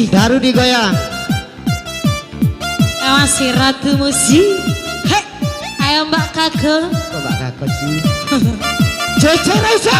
Baru digoyang. Masih ratu musik. Hei, ayo Mbak Kakak. Kok Mbak Kakak sih? Cece Raisa.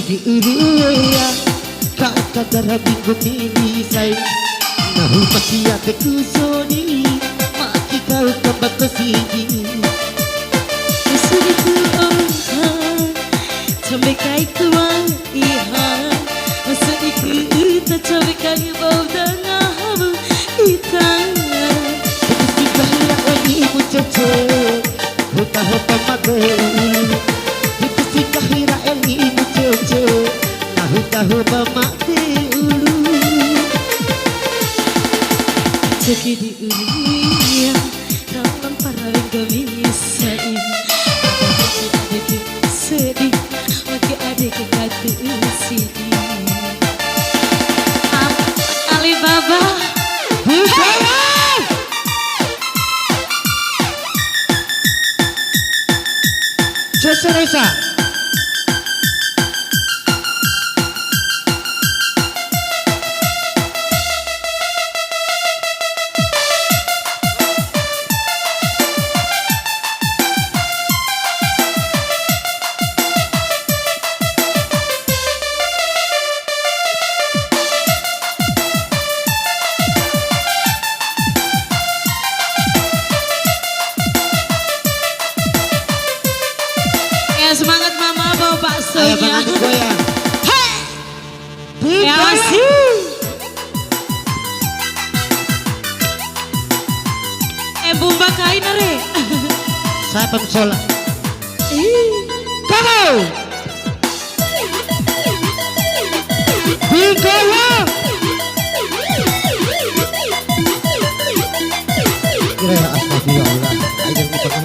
Di uruya kata darah bingung ini saya nahu makia kekusoni maki kau kembang kesini Kesuniku orang sampai kai kuang ihan Kesuniku tak sampai kai bau dangah ikan Ketika hilang lagi muncul Huta-huta mageul Ketika hilang lagi muncul Nahu-nahu mamate ulu Ceki di ulia dalam parang gamisai Adik sedih Maki adik kata sini Alibaba Cece Raisa. Semangat mama bawa baksonya. Ayo banget goyang. Hei, ya Digoyang. masih. Bumba kain are. Saya pemsola. Kamu. Digoyang. Kira astagfirullah. Ayo kita kan.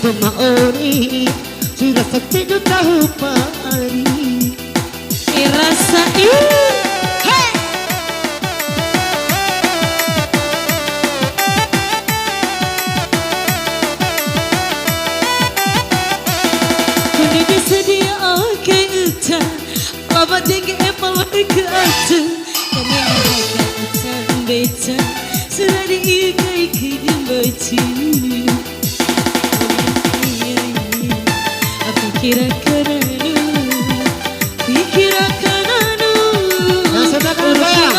Aku maori sudah sakti tahu pari Rasa hey. Kini disedia akan uta lama tinggi epal ke atas kami akan utan beta sudah diikai baca Pikirkan anu yang sudah kan goyang.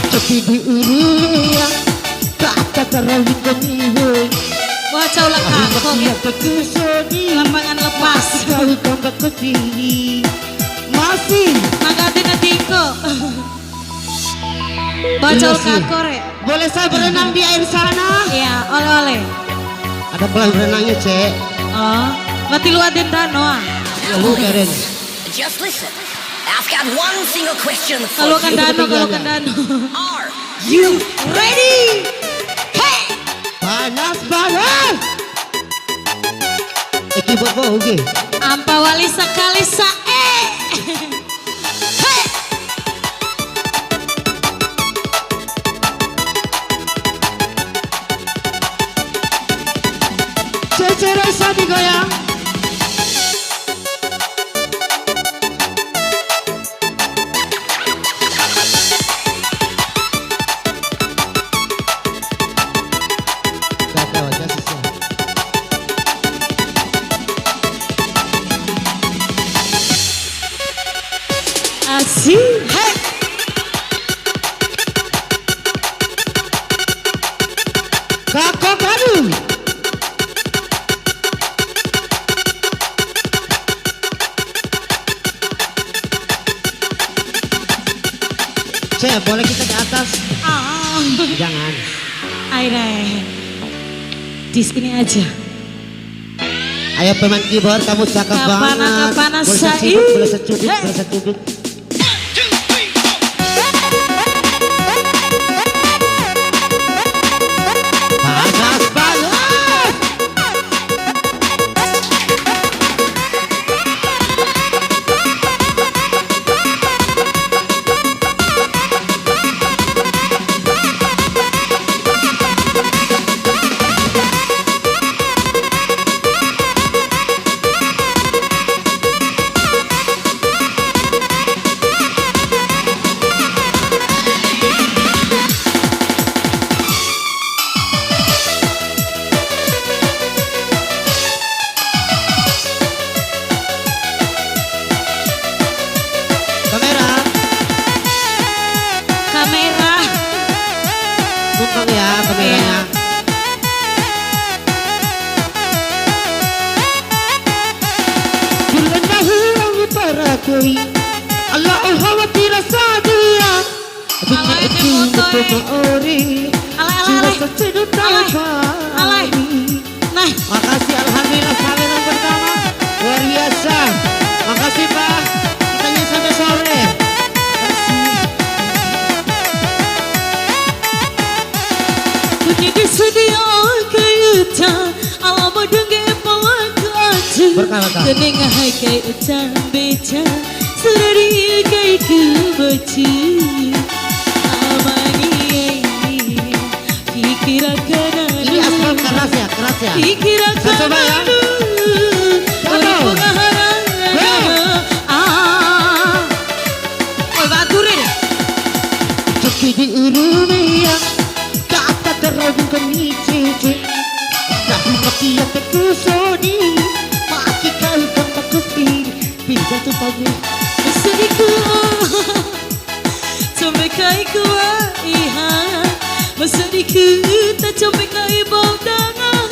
Tapi di uruya kata terawih kemihui Baca ulang kakak ya Lambangan lepas Kau tambah kesini masih Mangkatin Tiko Baca ulang kakak rek boleh saya berenang di air sana? Iya oleh-oleh Ada pelan berenangnya cek. Oh berarti lu ada dano Ya lu keren. Just listen. I've got one single question for Kalau kan you. dano kalau kan dano Are You ready? Hey Panas banget. Eki bobo oke. Ampa wali sekali sae Hey kasih. Hei. Kakak baru. Cek, boleh kita ke atas? Oh. Jangan. Aire. Di sini aja. Ayo pemain keyboard, kamu cakep banget. Kapan Boleh saya? secubit, boleh secubit, boleh secubit. Panas banget. Kamera, Kamera. numpang ya kameranya. Kulanahu barakui, Allah khawatir sadia. Alay, ini foto, ori, Alay. Alay. Alay. Nah, Makasih, alhamdulillah kamera pertama luar biasa. Makasih Pak, kitanya sampai sore. bunyi di studio kayuta alama dengue pawak aja. Berkata. Teneng hai kai ucap beca serari kai ku baca. Amani pikirakan Ini aspal keras ya, keras ya. pikirakan Saya coba ya. Satu. Oi baturin. Cuki di urumia, kata terabung kami cici. Tapi makia tekusoni, maki kau kata kupir, pinjam tu tabu. Masariku Combe kai kuwa iha Masariku ta combe kai bau danga